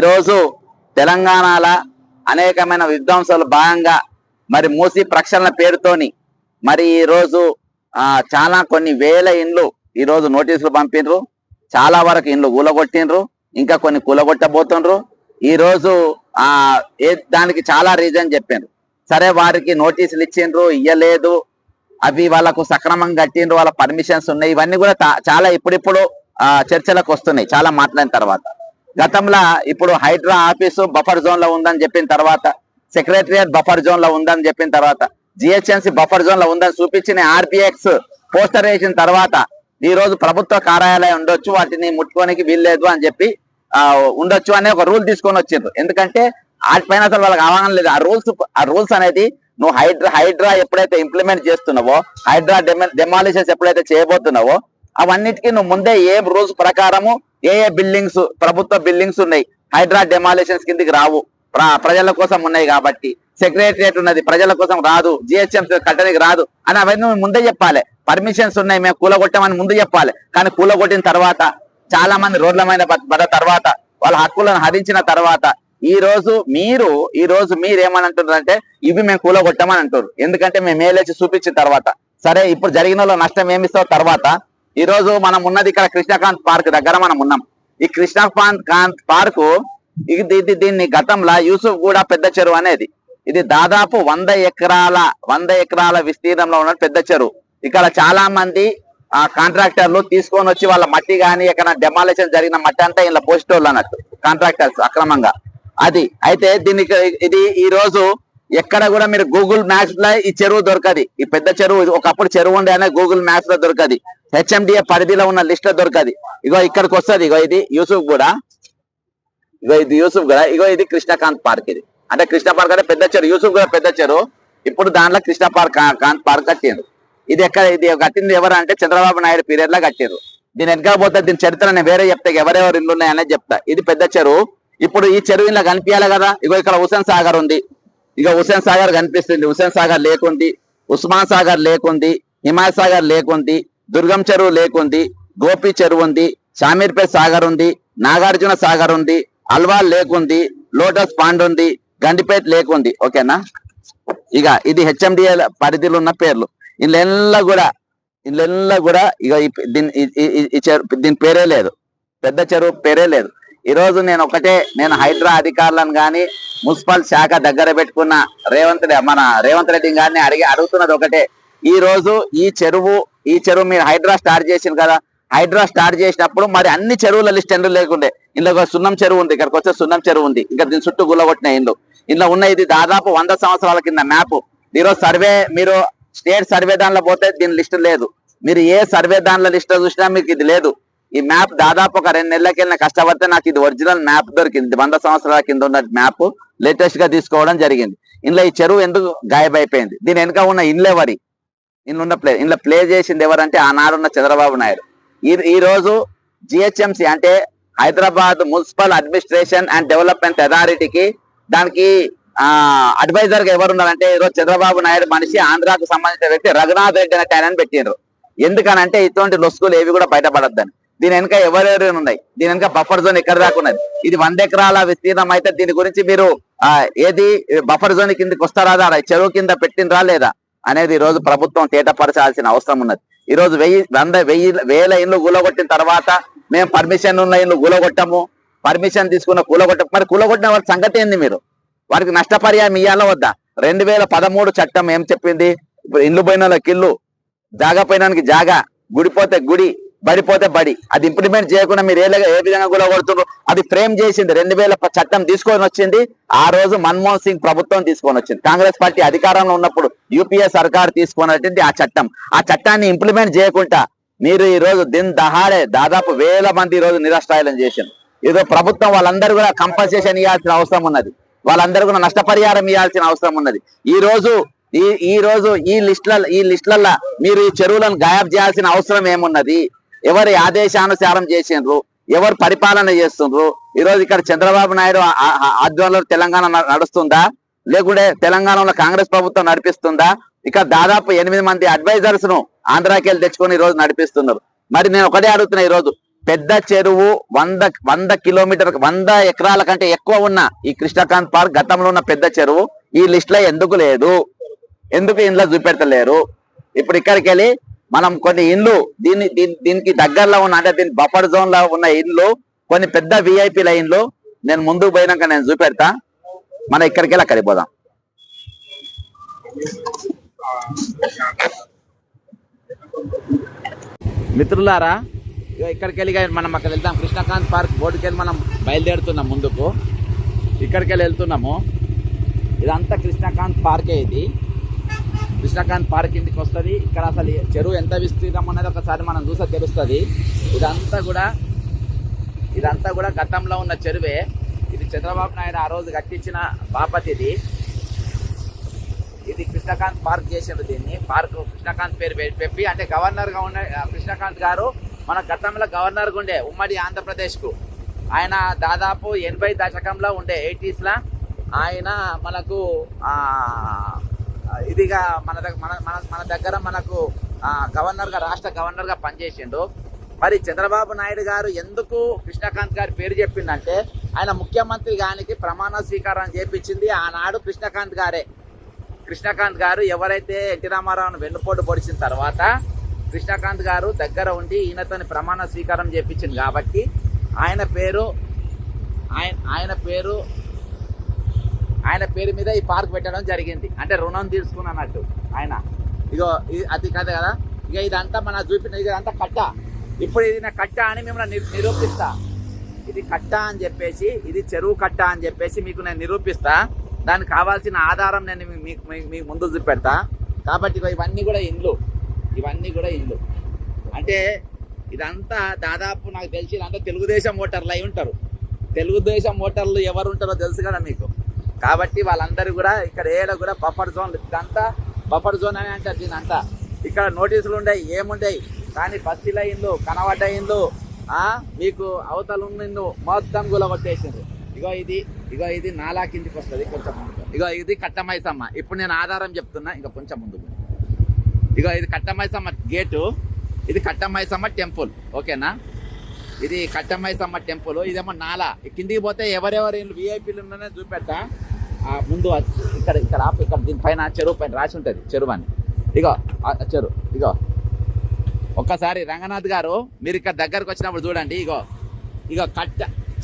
రోజు తెలంగాణల అనేకమైన విద్వాంసాలు భాగంగా మరి మూసి ప్రక్షాళన పేరుతోని మరి ఈ రోజు చాలా కొన్ని వేల ఇండ్లు ఈ రోజు నోటీసులు పంపినరు. చాలా వరకు ఇండ్లు కూలగొట్టినరు, ఇంకా కొన్ని కూలగొట్టబోతుండ్రు. ఈ రోజు దానికి చాలా రీజన్ చెప్పారు. సరే, వారికి నోటీసులు ఇచ్చిండ్రు, ఇయ్యలేదు, అవి వాళ్ళకు సక్రమంగా కట్టిండ్రు, వాళ్ళ పర్మిషన్స్ ఉన్నాయి. ఇవన్నీ కూడా చాలా ఇప్పుడిప్పుడు చర్చలకు వస్తున్నాయి చాలా మాట్లాడిన తర్వాత. గతంలో ఇప్పుడు హైడ్రా ఆఫీసు బఫర్ జోన్ లో ఉందని చెప్పిన తర్వాత, సెక్రటరియట్ బఫర్ జోన్ లో ఉందని చెప్పిన తర్వాత, జిహెచ్ఎంసీ బఫర్ జోన్ లో ఉందని చూపించిన ఆర్పిఎక్స్ పోస్టర్ వేసిన తర్వాత ఈ రోజు ప్రభుత్వ కార్యాలయం ఉండొచ్చు, వాటిని ముట్టుకోనికి వీల్లేదు అని చెప్పి ఉండొచ్చు అనే ఒక రూల్ తీసుకొని వచ్చిండ్రు. ఎందుకంటే వాటిపైన అసలు వాళ్ళకి అవగాహన లేదు. ఆ రూల్స్ అనేది నువ్వు హైడ్రా ఎప్పుడైతే ఇంప్లిమెంట్ చేస్తున్నావో, హైడ్రా డెమాలిషన్స్ ఎప్పుడైతే చేయబోతున్నావో, అవన్నిటికీ నువ్వు ముందే ఏ రూల్స్ ప్రకారము ఏ బిల్డింగ్స్, ప్రభుత్వ బిల్డింగ్స్ ఉన్నాయి, హైడ్రా డెమాలిషన్స్ కిందికి రావు, ప్రజల కోసం ఉన్నాయి కాబట్టి. సెక్రటరియట్ ఉన్నది, ప్రజల కోసం రాదు, జిహెచ్ఎంసీ కట్టడానికి రాదు అని అవన్నీ ముందే చెప్పాలి. పర్మిషన్స్ ఉన్నాయి, మేము కూలగొట్టామని ముందు చెప్పాలి. కానీ కూలగొట్టిన తర్వాత, చాలా మంది రోడ్ల మీద పడ్డ తర్వాత, వాళ్ళ హక్కులను హరించిన తర్వాత ఈ రోజు మీరు ఏమని అంటున్నారంటే ఇవి మేము కూలగొట్టామని అంటారు. ఎందుకంటే మేము మేలేసి చూపించిన తర్వాత. సరే, ఇప్పుడు జరిగిన నష్టం ఏమిస్తావు తర్వాత. ఈ రోజు మనం ఉన్నది ఇక్కడ కృష్ణకాంత్ పార్క్ దగ్గర మనం ఉన్నాం. ఈ కృష్ణకాంత్ పార్కు దీన్ని గతంలో యూసుఫ్ కూడా పెద్ద చెరువు అనేది, ఇది దాదాపు 100 ఎకరాల విస్తీర్ణంలో ఉన్న పెద్ద చెరువు. ఇక్కడ చాలా మంది కాంట్రాక్టర్లు తీసుకొని వచ్చి వాళ్ళ మట్టి కానీ ఎక్కడ డెమాలిషన్ జరిగిన మట్టి అంతా ఇలా పోస్టోళ్ళు అన్నట్టు కాంట్రాక్టర్స్ అక్రమంగా. అది అయితే ఇది ఈ రోజు ఎక్కడ కూడా మీరు గూగుల్ మ్యాప్స్ లో ఈ చెరువు దొరకది. ఈ పెద్ద చెరువు ఒకప్పుడు చెరువు ఉండే అనే గూగుల్ మ్యాప్స్ లో దొరకది, హెచ్ఎండిఏ పరిధిలో ఉన్న లిస్ట్ లో దొరకది. ఇక్కడికి వస్తుంది. ఇది యూసుఫ్ కూడా, ఇది కృష్ణకాంత్ పార్క్. ఇది అంటే కృష్ణ పార్క్ అంటే పెద్ద చెరువు, యూసుఫ్ కూడా పెద్ద చెరువు. ఇప్పుడు దాంట్లో కృష్ణ కాంత్ పార్క్ కట్టిండ్రు. ఇది కట్టింది ఎవరు అంటే చంద్రబాబు నాయుడు పీరియడ్ లో కట్టిండ్రు. దీని వెనక పోతే దీని చరిత్ర నేను వేరే చెప్తా, ఎవరెవరు ఇల్లు ఉన్నాయనేది చెప్తా. ఇది పెద్ద చెరువు. ఇప్పుడు ఈ చెరువు ఇలా కనిపించాలి కదా. ఇక్కడ హుసేన్ సాగర్ ఉంది, హుసేన్ సాగర్ కనిపిస్తుంది. హుసేన్ సాగర్ లేకుంది, ఉస్మాన్ సాగర్ లేకుంది, హిమాయత్ సాగర్ లేకుంది, దుర్గం చెరువు లేకుంది, గోపి చెరువు ఉంది, షామీర్పేట్ సాగర్ ఉంది, నాగార్జున సాగర్ ఉంది, అల్వాల్ లేకుంది, లోటస్ పాండ్ ఉంది, గండిపేట్ లేకుంది. ఓకేనా. ఇది హెచ్ఎండిఏ పరిధిలో ఉన్న పేర్లు. ఇళ్ళెల్లా కూడా దీని పేరే లేదు, పెద్ద చెరువు పేరే లేదు. ఈ రోజు నేను హైడ్రా అధికారులను కానీ మున్సిపల్ శాఖ దగ్గర పెట్టుకున్న మన రేవంత్ రెడ్డి గారిని అడుగుతున్నది ఒకటే. ఈ రోజు ఈ చెరువు మీరు హైడ్రా స్టార్ట్ చేసింది కదా, హైడ్రా స్టార్ట్ చేసినప్పుడు మరి అన్ని చెరువుల లిస్ట్ ఎందుకు లేకుండే. ఇందులో సున్నం చెరువు ఉంది, ఇక్కడికి వచ్చే సున్నం చెరువు ఉంది, ఇంకా దీని చుట్టూ గుల్లగొట్టిన ఇందులో ఉన్న ఇది దాదాపు 100 సంవత్సరాల కింద మ్యాప్. ఈరోజు సర్వే, మీరు స్టేట్ సర్వే దానిలో పోతే దీని లిస్ట్ లేదు. మీరు ఏ సర్వే దానిలో లిస్ట్ చూసినా మీకు ఇది లేదు. ఈ మ్యాప్ దాదాపు ఒక 2 నెలలకెళ్ళిన కష్టపడితే నాకు ఇది ఒరిజినల్ మ్యాప్ దొరికింది. 100 సంవత్సరాల కింద ఉన్న మ్యాప్ లేటెస్ట్ గా తీసుకోవడం జరిగింది. ఇందులో ఈ చెరువు ఎందుకు గాయబైపోయింది, దీని వెనుక ఉన్న ఇండ్లెవరి, ఇందులో ప్లే చేసింది ఎవరంటే ఆనాడున్న చంద్రబాబు నాయుడు. ఈ రోజు జిహెచ్ఎంసి అంటే Hyderabad municipal administration and development అథారిటీకి దానికి అడ్వైజర్ గా ఎవరు ఉన్నారంటే ఈరోజు చంద్రబాబు నాయుడు మనిషి, ఆంధ్రాకు సంబంధించిన వ్యక్తి రఘునాథ్ రెడ్డి అనే ఆయన పెట్టిండ్రు. ఎందుకనంటే ఇటువంటి లొసుగులు ఏవి కూడా బయటపడద్దని. దీని వెనక ఎవరెవరు ఉన్నాయి, దీని వెనక బఫర్ జోన్ ఎక్కడ దాకా ఉన్నది, ఇది 100 ఎకరాల విస్తీర్ణం అయితే దీని గురించి మీరు ఏది బఫర్ జోన్ కిందకి వస్తారా, చెరువు కింద పెట్టినరా లేదా అనేది ఈ రోజు ప్రభుత్వం తేటపరచాల్సిన అవసరం ఉన్నది. ఈ రోజు వేల ఇండ్లు కూలగొట్టిన తర్వాత మేము పర్మిషన్ ఉన్న ఇండ్లు కూలగొట్టము, పర్మిషన్ తీసుకున్న కూలగొట్టము. మరి కూలగొట్టిన వారి సంగతి ఏంది, మీరు వారికి నష్టపరిహారం ఇయ్యాలో వద్దా? 2013 చట్టం ఏం చెప్పింది? ఇప్పుడు ఇండ్లు పోయిన వాళ్ళకి ఇల్లు, జాగా పోయినానికి జాగా, గుడిపోతే గుడి, బడిపోతే బడి. అది ఇంప్లిమెంట్ చేయకుండా మీరు ఏ విధంగా కూలగొడుతున్నారు? అది ఫ్రేమ్ చేసింది 2000 చట్టం తీసుకొని వచ్చింది ఆ రోజు మన్మోహన్ సింగ్ ప్రభుత్వం తీసుకొని వచ్చింది. కాంగ్రెస్ పార్టీ అధికారంలో ఉన్నప్పుడు యూపీఏ సర్కార్ తీసుకున్నటువంటి ఆ చట్టాన్ని ఇంప్లిమెంట్ చేయకుండా మీరు ఈ రోజు దిన్ దహాడే దాదాపు 1000 మంది ఈ రోజు నిరాశ్రయాలను చేసింది. ఈరోజు ప్రభుత్వం వాళ్ళందరూ కూడా కంపన్సేషన్ ఇవ్వాల్సిన అవసరం ఉన్నది, వాళ్ళందరూ కూడా నష్టపరిహారం ఇవ్వాల్సిన అవసరం ఉన్నది. ఈ రోజు ఈ లిస్టులలో మీరు ఈ చెరువులను గాయబ్ చేయాల్సిన అవసరం ఏమున్నది? ఎవరి ఆదేశానుసారం చేసిండ్రు, ఎవరు పరిపాలన చేస్తుండ్రు? ఈ రోజు ఇక్కడ చంద్రబాబు నాయుడు ఆధ్వర్యంలో తెలంగాణ నడుస్తుందా, లేకుంటే తెలంగాణలో కాంగ్రెస్ ప్రభుత్వం నడిపిస్తుందా? ఇక్కడ దాదాపు 8 మంది అడ్వైజర్స్ ను ఆంధ్రాకి వెళ్ళి తెచ్చుకొని ఈ రోజు నడిపిస్తున్నారు. మరి నేను ఒకటే అడుగుతున్నా, ఈ రోజు పెద్ద చెరువు 100 కిలోమీటర్ 100 ఎకరాల కంటే ఎక్కువ ఉన్న ఈ కృష్ణకాంత్ పార్క్ గతంలో ఉన్న పెద్ద చెరువు ఈ లిస్ట్ లో ఎందుకు లేదు, ఎందుకు ఇంట్లో చూపెడతలేరు? ఇప్పుడు ఇక్కడికి వెళ్ళి మనం కొన్ని ఇండ్లు దీనికి దగ్గరలో ఉన్న అంటే దీని బఫర్ జోన్ లో ఉన్న ఇండ్లు కొన్ని పెద్ద విఐపి లైన్లు నేను ముందుకు పోయినాక నేను చూపెడతా. మనం ఇక్కడికి వెళ్ళి అక్కడికి పోదాం. మిత్రులారా, ఇక్కడికి వెళ్ళి మనం అక్కడ వెళ్తాం. కృష్ణకాంత్ పార్క్ బోర్డుకి వెళ్ళి మనం బయలుదేరుతున్నాం ముందుకు. ఇక్కడికి వెళ్ళి వెళ్తున్నాము. ఇదంతా కృష్ణకాంత్ పార్కే. ఇది కృష్ణకాంత్ పార్క్ ఇంటికి వస్తుంది. ఇక్కడ అసలు చెరువు ఎంత విస్తీర్ణం అనేది ఒకసారి మనం చూస్తే తెలుస్తుంది. ఇదంతా కూడా గతంలో ఉన్న చెరువే. ఇది చంద్రబాబు నాయుడు ఆ రోజు కట్టించిన బాపతి. ఇది కృష్ణకాంత్ పార్క్ చేసిండు. దీన్ని పార్క్ కృష్ణకాంత్ పేరు పెట్టి, అంటే గవర్నర్ గా ఉన్న కృష్ణకాంత్ గారు మన గతంలో గవర్నర్ గా ఉండే ఉమ్మడి ఆంధ్రప్రదేశ్ కు. ఆయన దాదాపు 80 దశకంలో ఉండే 80s లా ఆయన మనకు ఇదిగా మన దగ్గర మనకు గవర్నర్ గా రాష్ట్ర గవర్నర్ గా పనిచేసిండు. మరి చంద్రబాబు నాయుడు గారు ఎందుకు కృష్ణకాంత్ గారి పేరు చెప్పిందంటే, ఆయన ముఖ్యమంత్రి గారికి ప్రమాణ స్వీకారం చేపించింది ఆనాడు కృష్ణకాంత్ గారే. కృష్ణకాంత్ గారు ఎవరైతే ఎన్టీ రామారావును వెన్నుపోటు పొడిచిన తర్వాత కృష్ణకాంత్ గారు దగ్గర ఉండి ఈయనతోని ప్రమాణ స్వీకారం చేపించింది కాబట్టి ఆయన పేరు మీద ఈ పార్క్ పెట్టడం జరిగింది. అంటే రుణం తీసుకున్నట్టు ఆయన. ఇగో అది కథ కదా. ఇక ఇదంతా మన చూపిన ఇదంతా కట్ట. ఇప్పుడు ఇది నా కట్ట అని మిమ్మల్ని నిరూపిస్తా. ఇది కట్ట అని చెప్పేసి, ఇది చెరువు కట్ట అని చెప్పేసి మీకు నేను నిరూపిస్తా. దానికి కావాల్సిన ఆధారం నేను మీకు ముందు చూపెడతా. కాబట్టి ఇవన్నీ కూడా ఇండ్లు. అంటే ఇదంతా దాదాపు నాకు తెలిసి ఇదంతా తెలుగుదేశం ఓటర్లు అయి ఉంటారు. తెలుగుదేశం ఓటర్లు ఎవరు ఉంటారో తెలుసు కదా మీకు. కాబట్టి వాళ్ళందరూ కూడా ఇక్కడ ఏడ కూడా బఫర్ జోన్. ఇదంతా బఫర్ జోన్ అని అంటారు దీనంతా. ఇక్కడ నోటీసులు ఉండయి, ఏముండయి. కానీ బస్తీల ఇండ్లు, కనబడ్డ ఇండ్లు, మీకు అవతల ఇండ్లు మొత్తం గులగొట్టేసింది. ఇగో ఇది నాలా కిందికి వస్తుంది కొంచెం ముందు. ఇది కట్టమైసమ్మ. ఇప్పుడు నేను ఆధారం చెప్తున్నా, ఇంకా కొంచెం ముందు. ఇది కట్టమైసమ్మ గేటు, ఇది కట్టమైసమ్మ టెంపుల్. ఓకేనా? ఇది కట్టమైసమ్మ టెంపుల్. ఇదేమో నాలా. కిందికి పోతే ఎవరెవరి ఇల్లు విఐపీలు ఉన్నాయో చూపెట్టా. ముందు ఇక్కడ దీనిపైన చెరువు పైన రాసి ఉంటుంది చెరువు అని. చెరువు ఒక్కసారి రంగనాథ్ గారు మీరు ఇక్కడ దగ్గరకు వచ్చినప్పుడు చూడండి.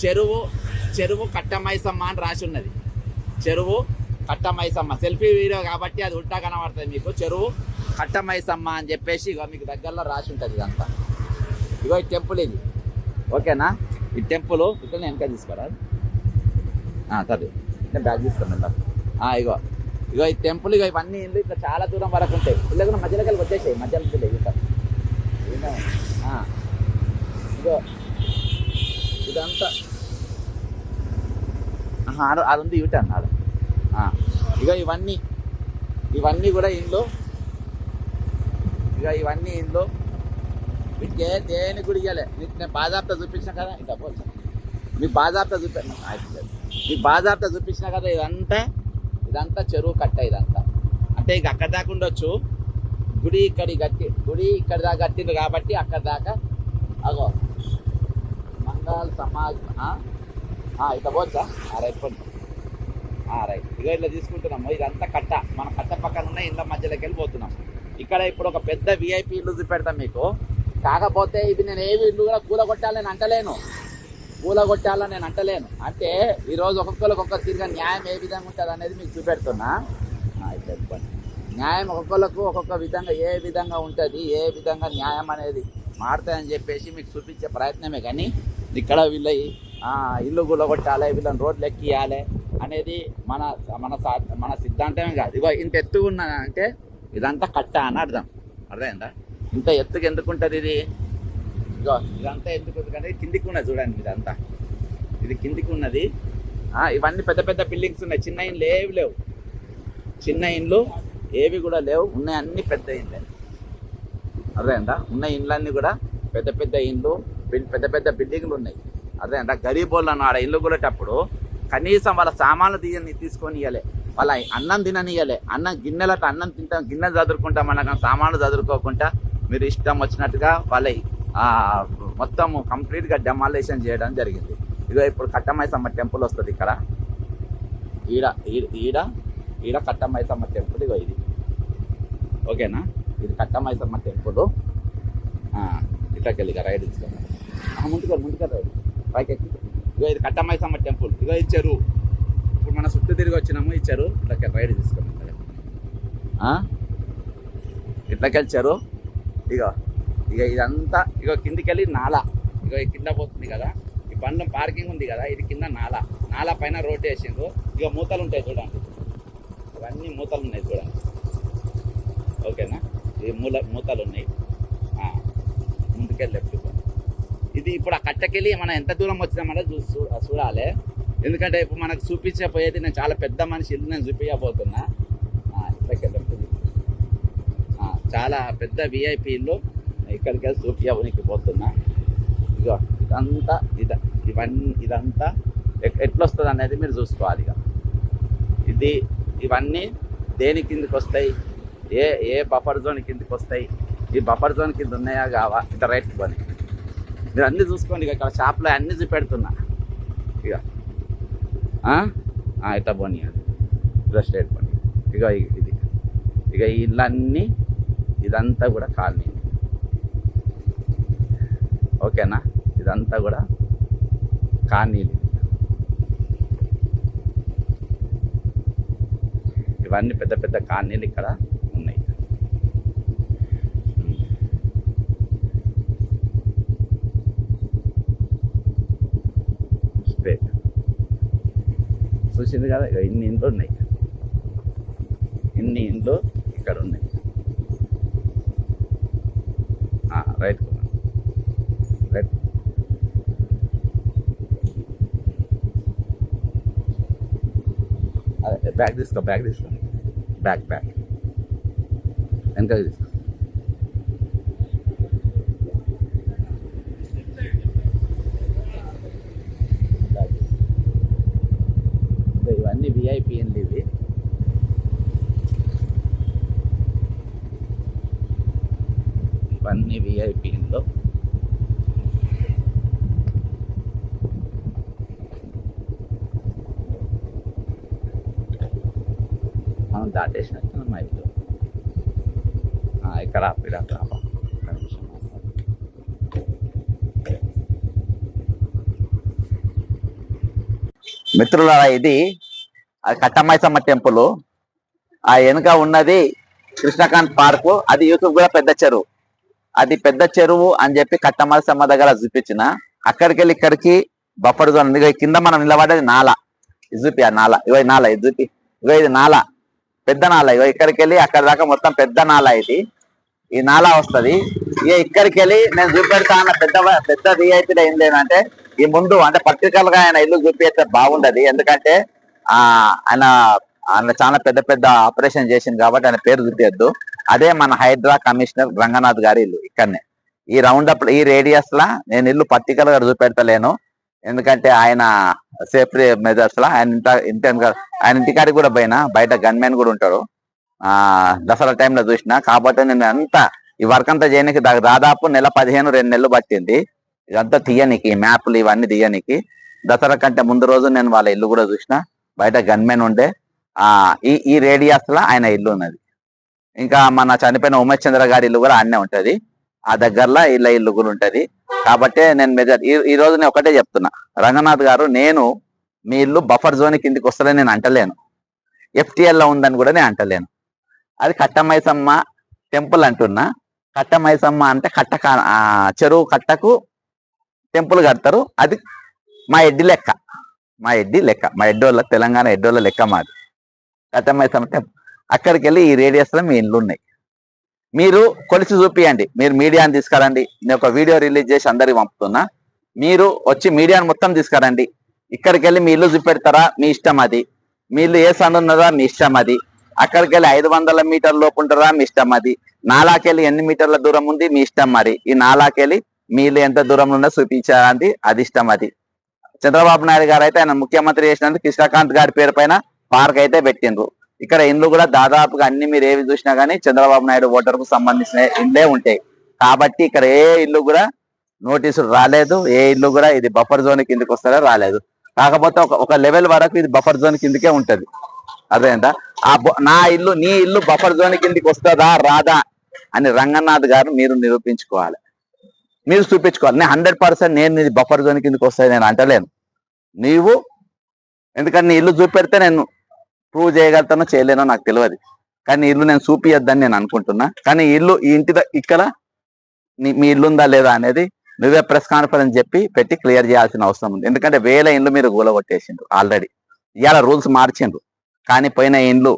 చెరువు కట్టమైసమ్మ అని రాసి ఉన్నది. చెరువు కట్టమైసమ్మ. సెల్ఫీ వీడియో కాబట్టి అది ఉల్టా కనబడుతుంది మీకు. చెరువు కట్టమైసమ్మ అని చెప్పేసి మీకు దగ్గరలో రాసి ఉంటుంది ఇదంతా. ఈ టెంపుల్ ఇది. ఓకేనా? ఈ టెంపుల్ ఇక్కడ వెనక తీసుకోరా. సరే నేను బ్యాగ్ తీసుకున్నాను. ఈ టెంపుల్. ఇవన్నీ ఇల్లు ఇక్కడ చాలా దూరం వరకు ఉంటాయి. ఇల్లు కూడా మధ్యలోకి వెళ్ళి వచ్చేసాయి. మధ్యలో ఇదంతా అది ఉంది ఇవిట అన్నాడు. ఇవన్నీ కూడా ఇండ్లు. ఇవన్నీ ఇండ్లు. వీటికి దేని గుడి ఇవ్వలే. నేను బాజాబ్తా చూపించిన కదా. మీకు బాజాబ్తా చూపించిన కదా. ఇదంతా చెరువు కట్ట. ఇదంతా అంటే ఇక అక్కడ దాకా ఉండొచ్చు. గుడి ఇక్కడ దాకా కట్టింది కాబట్టి అక్కడ దాకా మంగళ సమాజ్ ఇట్లా పోవచ్చా? రైట్ ఇట్లా తీసుకుంటున్నాము. ఇదంతా కట్ట. మన కట్ట పక్కన ఉన్న ఇళ్ళ మధ్యలోకి వెళ్ళిపోతున్నాం. ఇక్కడ ఇప్పుడు ఒక పెద్ద విఐపి ఇల్లు చూపెడతాం మీకు. కాకపోతే ఇది నేను ఏ ఇల్లు కూడా కూలగొట్టాలని నేను అంటలేను. అంటే ఈరోజు ఒక్కొక్కరికి ఒక్కొక్క తీరుగా న్యాయం ఏ విధంగా ఉంటుంది అనేది మీకు చూపెడుతున్నా. చెప్పండి. న్యాయం ఒక్కొక్కరికి ఒక్కొక్క విధంగా ఏ విధంగా ఉంటుంది, ఏ విధంగా న్యాయం అనేది మారుతాయని చెప్పేసి మీకు చూపించే ప్రయత్నమే. కానీ ఇక్కడ వీళ్ళ ఇల్లు గుల్లగొట్టాలి, వీళ్ళని రోడ్లు ఎక్కియాలి అనేది మన సిద్ధాంతమే కాదు. ఇంత ఎత్తుగా ఉన్నదంటే ఇదంతా కట్ట అని అర్థమైందా? ఇంత ఎత్తుగా ఎందుకు ఉంటుంది ఇది? ఇదంతా ఎందుకు ఎందుకంటే కిందికి ఉన్నది చూడండి. ఇది కిందికి ఉన్నది. ఇవన్నీ పెద్ద పెద్ద బిల్డింగ్స్ ఉన్నాయి. చిన్న ఇండ్లు ఏవి లేవు. చిన్న ఇండ్లు ఏవి కూడా లేవు. ఉన్నాయి అన్ని పెద్ద ఇండ్లే. అర్థమైందా? ఉన్న ఇండ్లన్నీ కూడా పెద్ద పెద్ద ఇండ్లు, పెద్ద పెద్ద బిల్డింగ్లు ఉన్నాయి. అర్థమైందా? గరీబోళ్ళను ఆడ ఇల్లు కొనేటప్పుడు కనీసం వాళ్ళ సామాన్లు తీసుకొని ఇవ్వలే, వాళ్ళ అన్నం తిననియలే. అన్నం తింటాం, గిన్నెలు చదువుకుంటాం అన్న సామాన్లు చదువుకోకుండా మీరు ఇష్టం వచ్చినట్టుగా వాళ్ళ మొత్తం కంప్లీట్గా డెమాలేషన్ చేయడం జరిగింది. ఇగో ఇప్పుడు కట్టమైసమ్మ టెంపుల్ వస్తుంది ఇక్కడ. ఈడ ఈడ ఈడ కట్టమైసమ్మ టెంపుల్. ఇగో ఇది ఓకేనా, ఇది కట్టమైసమ్మ టెంపుల్. ఇట్లకెళ్ళి ఇక రైడ్ తీసుకోండి, ముందుగా రైడ్ పైకి ఎక్కి. ఇగో ఇది కట్టమైసమ్మ టెంపుల్. ఇగో ఈ చెరువు, ఇప్పుడు మన చుట్టూ తిరిగి వచ్చినాము. ఈ చెరువు ఇట్లకెళ్ళి రైడ్ తీసుకోండి. ఇట్లకెళ్ళి చెరువు. ఇగో ఇదంతా ఇగో కిందికి వెళ్ళి నాలా. ఇగో ఈ కింద పోతుంది కదా, ఈ బండ్ల పార్కింగ్ ఉంది కదా, ఇది కింద నాలా పైన రోడ్ వేసిండ్రు. ఇక మూతలు ఉంటాయి చూడండి, ఇవన్నీ మూతలు ఉన్నాయి చూడండి. ఓకేనా, ఈ మూతలు ఉన్నాయి. ముందుకెళ్ళి లెఫ్ట్. ఇది ఇప్పుడు ఆ కట్టకెళ్ళి మనం ఎంత దూరం వచ్చినామంటే చూడాలి. ఎందుకంటే ఇప్పుడు మనకు చూపించకపోయేది, నేను చాలా పెద్ద మనిషి ఇల్లు నేను చూపించబోతున్నా. ఇట్లకెళ్ళి చాలా పెద్ద విఐపి ఇల్లు, ఇక్కడికి వెళ్ళి చూపించడానికి పోతున్నా. ఇగో ఇదంతా ఎట్లొస్తుంది అనేది మీరు చూసుకోవాలి. ఇక ఇవన్నీ దేని కిందకి వస్తాయి, ఏ బఫర్ జోన్ కిందకి వస్తాయి, ఈ బఫర్ జోన్ కింద ఉన్నాయా కావా, ఇట్లా రైట్ కొని మీరు అన్నీ చూసుకోండి. ఇక ఇక్కడ షాప్లో అన్నీ చూపెడుతున్నా. ఇక ఇట్లా పోనీ, ఇట్లా స్ట్రైట్ పోనీ. ఇక ఇళ్ళన్నీ ఇదంతా కూడా కాలనీ. ఓకేనా, ఇదంతా కూడా కాలనీలు. ఇవన్నీ పెద్ద పెద్ద కాలనీలు ఇక్కడ ఉన్నాయి. స్ట్రేట్ చూసింది కదా, ఇన్ని ఇండ్లు ఉన్నాయి, ఇన్ని ఇండ్లు ఇక్కడ ఉన్నాయి. Right right. బ్యాగ్ తీసుకో, బ్యాగ్ వెనక తీసుకో. ఇవన్నీ విఐపి అండి. ఇవన్నీ విఐపి ఇంట్లో. మనం దాటేసినట్టు మా ఇల్లు. ఇక్కడ మిత్రులారా, ఇది కట్టమైసమ్మ టెంపుల్. ఆ వెనుక ఉన్నది కృష్ణకాంత్ పార్కు. అది యూట్యూబ్ కూడా పెద్ద చెరువు. అది పెద్ద చెరువు అని చెప్పి కట్టమైసమ్మ దగ్గర చూపించిన. అక్కడికి వెళ్ళి ఇక్కడికి బఫర్ జోన్ ఉంది. కింద మనం నిలబడేది నాల. ఇది చూపి, ఆ నాల. ఇగో నాల, ఇది చూపి. ఇగో ఇది నాల, పెద్ద నాల. ఇగో ఇక్కడికి వెళ్ళి అక్కడ దాకా మొత్తం పెద్ద నాల. ఇది ఈ నాల వస్తుంది. ఇక ఇక్కడికి వెళ్ళి నేను చూపెడతా అన్న పెద్ద రియాయితీలో ఏం లేదంటే, ఈ ముందు అంటే పర్టికులర్ గా ఆయన ఇల్లు చూపిస్తే బాగుండదు. ఎందుకంటే ఆయన చాలా పెద్ద పెద్ద ఆపరేషన్ చేసింది కాబట్టి ఆయన పేరు చూపించద్దు. అదే మన హైడ్రా కమిషనర్ రంగనాథ్ గారి ఇల్లు ఇక్కడనే. ఈ రౌండప్ ఈ రేడియస్ లా నేను ఇల్లు పర్టికులర్ గా చూపెడతలేను, ఎందుకంటే ఆయన సేఫ్టీ మెజర్స్ లా ఆయన ఇంటికాడికి కూడా పోయినా, బయట గన్మెన్ కూడా ఉంటాడు. దసరా టైంలో చూసిన కాబట్టి నేను అంతా ఈ వర్క్ అంతా చేయడానికి దాదాపు నెల 15-2 నెలలు పట్టింది. ఇదంతా తీయనికి, మ్యాప్లు ఇవన్నీ తీయనికి. దసరా కంటే ముందు రోజు నేను వాళ్ళ ఇల్లు కూడా చూసిన, బయట గన్మెన్ ఉండే. ఈ రేడియస్ లా ఆయన ఇల్లు ఉన్నది. ఇంకా మన చనిపోయిన ఉమేష్ చంద్ర గారి ఇల్లు కూడా అన్నే ఉంటది. ఆ దగ్గరలో ఇలా ఇల్లు కూడా ఉంటది. కాబట్టి నేను ఈ రోజు నేను ఒకటే చెప్తున్నా, రంగనాథ్ గారు, నేను మీ ఇల్లు బఫర్ జోన్ కిందికి వస్తుందని నేను అంటలేను, FTL లో ఉందని కూడా నేను అంటలేను. అది కట్టమైసమ్మ టెంపుల్ అంటున్నా. కట్టమైసమ్మ అంటే చెరువు కట్టకు టెంపుల్ కడతారు. అది మా ఎడ్డి లెక్క, మా ఎడ్డోళ్ళ, తెలంగాణ ఎడ్డోళ్ళ లెక్క మాది కట్టమైసమ్మ టెంపుల్. అక్కడికి వెళ్ళి ఈ రేడియస్ లో మీ ఇల్లు ఉన్నాయి. మీరు కొలిసి చూపియండి, మీరు మీడియాని తీసుకురండి. నేను ఒక వీడియో రిలీజ్ చేసి అందరికి పంపుతున్నా. మీరు వచ్చి మీడియాని మొత్తం తీసుకురండి. ఇక్కడికి వెళ్ళి మీ ఇల్లు చూపెడతారా మీ ఇష్టం, అది మీ ఇల్లు ఏ సందు ఉన్నదా మీ ఇష్టం, అది అక్కడికి వెళ్ళి 500 మీటర్ల లోపు ఉంటారా మీ ఇష్టం, అది నాలాకెళ్ళి ఎన్ని మీటర్ల దూరం ఉంది మీ ఇష్టం. మరి ఈ నాలాకెళ్ళి మీ ఇల్లు ఎంత దూరంలో ఉందో చూపించాలండి, అది ఇష్టం. అది చంద్రబాబు నాయుడు గారు అయితే ఆయన ముఖ్యమంత్రి చేసినందుకు కృష్ణకాంత్ గారి పేరు పైన పార్క్ అయితే పెట్టిండ్రు. ఇక్కడ ఇండ్లు కూడా దాదాపుగా అన్ని మీరు ఏవి చూసినా కానీ చంద్రబాబు నాయుడు ఓటర్కు సంబంధించిన ఇండ్లే ఉంటాయి. కాబట్టి ఇక్కడ ఏ ఇల్లు కూడా నోటీసులు రాలేదు. ఏ ఇల్లు కూడా ఇది బఫర్ జోన్ కిందకి వస్తారో రాలేదు. కాకపోతే ఒక లెవెల్ వరకు ఇది బఫర్ జోన్ కిందకే ఉంటది. అదేంటా నా ఇల్లు నీ ఇల్లు బఫర్ జోన్ కిందకి వస్తుందా రాదా అని రంగనాథ్ గారు మీరు నిరూపించుకోవాలి, మీరు చూపించుకోవాలి. నేను 100% నేను ఇది బఫర్ జోన్ కిందకి వస్తాయి నేను అంటలేను. నీవు ఎందుకంటే నీ ఇల్లు చూపెడితే నేను ప్రూవ్ చేయగలుగుతానో చేయలేనో నాకు తెలియదు. కానీ ఇల్లు నేను చూపియొద్దని నేను అనుకుంటున్నా. కానీ ఇల్లు ఈ ఇంటి ఇక్కడ మీ ఇల్లు ఉందా లేదా అనేది నువ్వే ప్రెస్ కాన్ఫరెన్స్ చెప్పి పెట్టి క్లియర్ చేయాల్సిన అవసరం ఉంది. ఎందుకంటే వేల ఇండ్లు మీరు గూలగొట్టేసిండ్రు ఆల్రెడీ. ఇవాళ రూల్స్ మార్చిండ్రు. కానీ పోయిన ఇండ్లు,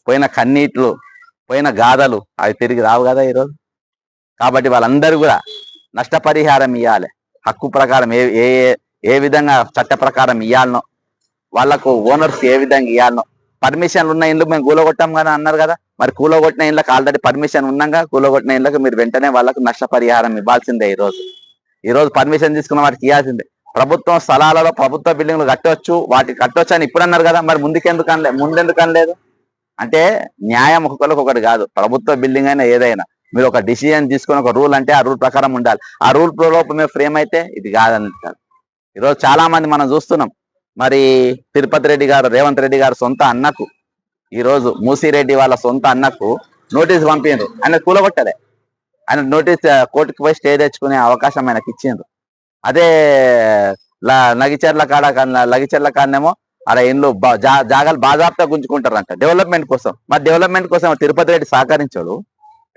పోయిన కన్నీట్లు, పోయిన గాథలు అవి తిరిగి రావు కదా ఈరోజు. కాబట్టి వాళ్ళందరూ కూడా నష్టపరిహారం ఇవ్వాలి. హక్కు ప్రకారం ఏ విధంగా చట్ట ప్రకారం ఇవ్వాలనో, వాళ్ళకు ఓనర్స్ ఏ విధంగా ఇవ్వాలనో. పర్మిషన్లు ఉన్న ఇండ్లు మేము కూలగొట్టాం కదా అన్నారు కదా, మరి కూలగొట్టిన ఇండ్లకు ఆల్రెడీ పర్మిషన్ ఉన్నాగా కూలగొట్టిన ఇండ్లకు మీరు వెంటనే వాళ్ళకు నష్టపరిహారం ఇవ్వాల్సిందే. ఈరోజు పర్మిషన్ తీసుకున్న వాటికి ఇవ్వాల్సిందే. ప్రభుత్వం స్థలాలలో ప్రభుత్వ బిల్డింగ్లు కట్టవచ్చు, వాటికి కట్టవచ్చు అని ఇప్పుడు అన్నారు కదా, మరి ముందెందుకు అనలేదు? అంటే న్యాయం ఒక్కొక్కరికి ఒకటి కాదు. ప్రభుత్వ బిల్డింగ్ అయినా ఏదైనా మీరు ఒక డిసిజన్ తీసుకొని ఒక రూల్ అంటే ఆ రూల్ ప్రకారం ఉండాలి. ఆ రూల్ లోపు మేము ఫ్రేమ్ అయితే ఇది కాదని. ఈరోజు చాలా మంది మనం చూస్తున్నాం. మరి తిరుపతి రెడ్డి గారు, రేవంత్ రెడ్డి గారు సొంత అన్నకు, ఈరోజు మూసిరెడ్డి వాళ్ళ సొంత అన్నకు నోటీస్ పంపిండ్రు. ఆయన కూలగొట్టలే. ఆయన నోటీస్ కోర్టుకు పోయి స్టే తెచ్చుకునే అవకాశం ఆయనకి ఇచ్చిండ్రు. అదే లగిచెర్ల కాడనేమో అలా ఇండ్లు జాగాలు బాజాప్తా గుంజుకుంటారంట డెవలప్మెంట్ కోసం. మరి డెవలప్మెంట్ కోసం తిరుపతి రెడ్డి సహకరించాడు.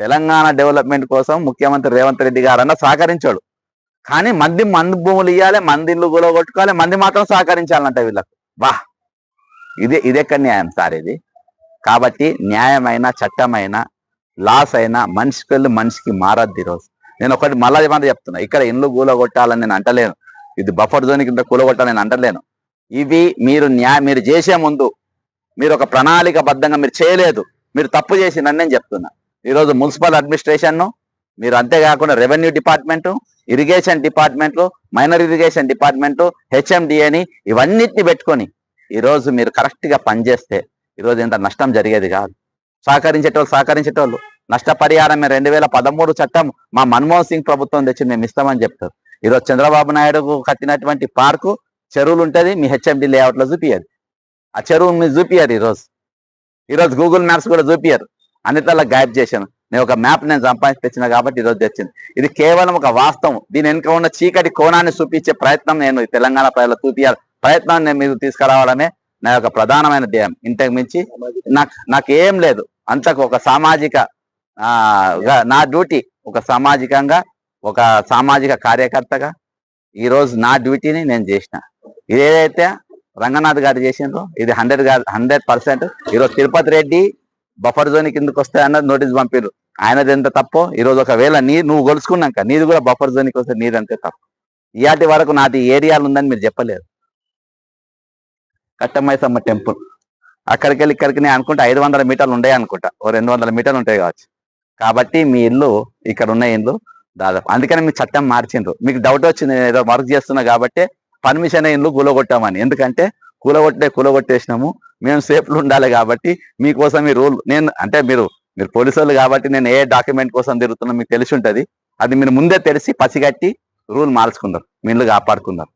తెలంగాణ డెవలప్మెంట్ కోసం ముఖ్యమంత్రి రేవంత్ రెడ్డి గారు అన్న సహకరించాడు. కానీ మంది భూములు ఇవ్వాలి, మంది ఇల్లు కూలగొట్టుకోవాలి, మంది మాత్రం సహకరించాలంట వీళ్ళకు. వా, ఇదెక్కడ న్యాయం సార్ ఇది? కాబట్టి న్యాయమైన, చట్టమైన, లాస్ అయినా మనిషికి వెళ్ళి మనిషికి మారద్దు. ఈరోజు నేను ఒకటి మళ్ళీ చెప్తున్నా, ఇక్కడ ఇండ్లు కూలగొట్టాలని నేను అంటలేను, ఇది బఫర్ జోన్ కింద కూలగొట్టాలని నేను అంటలేను. ఇవి మీరు చేసే ముందు మీరు ఒక ప్రణాళికబద్ధంగా మీరు చేయలేదు, మీరు తప్పు చేసిందని నేను చెప్తున్నా. ఈరోజు మున్సిపల్ అడ్మినిస్ట్రేషన్, మీరు అంతేకాకుండా రెవెన్యూ డిపార్ట్మెంటు, ఇరిగేషన్ డిపార్ట్మెంట్లు, మైనర్ ఇరిగేషన్ డిపార్ట్మెంటు, హెచ్ఎండిఏని ఇవన్నిటిని పెట్టుకొని ఈరోజు మీరు కరెక్ట్గా పనిచేస్తే ఈరోజు ఇంత నష్టం జరిగేది కాదు. సహకరించేటోళ్ళు నష్టపరిహారం 2013 చట్టం మా మన్మోహన్ సింగ్ ప్రభుత్వం తెచ్చి మేము ఇస్తామని చెప్తారు. ఈరోజు చంద్రబాబు నాయుడుకు కట్టినటువంటి పార్కు చెరువులు ఉంటుంది, మీ హెచ్ఎండి లేఅవుట్లో చూపియదు. ఆ చెరువు మీరు చూపియారు. ఈరోజు గూగుల్ మ్యాప్స్ కూడా చూపియారు. అన్నిట్లలో గాయబ్ చేశాను. నేను ఒక మ్యాప్ నేను సంపాదించి తెచ్చిన కాబట్టి ఈరోజు తెచ్చింది. ఇది కేవలం ఒక వాస్తవం. దీని వెనుక ఉన్న చీకటి కోణాన్ని చూపించే ప్రయత్నం నేను తెలంగాణ ప్రజలకు చూపించాలి ప్రయత్నాన్ని నేను మీరు తీసుకురావడమే నా యొక్క ప్రధానమైన ధ్యేయం. ఇంతకు మించి నాకేం లేదు. అంతకు ఒక సామాజిక నా డ్యూటీ ఒక సామాజికంగా, ఒక సామాజిక కార్యకర్తగా ఈరోజు నా డ్యూటీని నేను చేసిన. ఇదేదైతే రంగనాథ్ గారు చేసిండ్రో ఇది 100%. ఈరోజు తిరుపతి రెడ్డి బఫర్ జోన్ కిందకి వస్తే అన్నది నోటీస్ పంపిరు. ఆయనది ఎంత తప్పో ఈరోజు ఒకవేళ నువ్వు గొలుసుకున్నాక నీది కూడా బఫర్ జోన్కి వస్తే నీదంతే తప్పు. ఇయాటి వరకు నాది ఏరియాలు ఉందని మీరు చెప్పలేదు. కట్టమైసమ్మ టెంపుల్ అక్కడికి వెళ్ళి ఇక్కడికి నేను అనుకుంటా 500 మీటర్లు ఉండే అనుకుంటా, ఓ 200 మీటర్లు ఉంటాయి కావచ్చు. కాబట్టి మీ ఇల్లు ఇక్కడ ఉన్న ఇల్లు దాదాపు, అందుకని మీకు చట్టం మార్చిండ్రు. మీకు డౌట్ వచ్చింది నేను ఏదో వర్క్ చేస్తున్నా కాబట్టి పర్మిషన్ ఇల్లు కూలగొట్టామని. ఎందుకంటే కూలగొట్టేసినాము, మేము సేఫ్లు ఉండాలి కాబట్టి మీకోసం ఈ రూల్ మీరు పోలీసు వాళ్ళు కాబట్టి నేను ఏ డాక్యుమెంట్ కోసం తిరుగుతున్నా మీకు తెలిసి ఉంటుంది. అది మీరు ముందే తెలిసి పసిగట్టి రూల్ మార్చుకున్నారు, మీ ఇల్లు కాపాడుకున్నారు.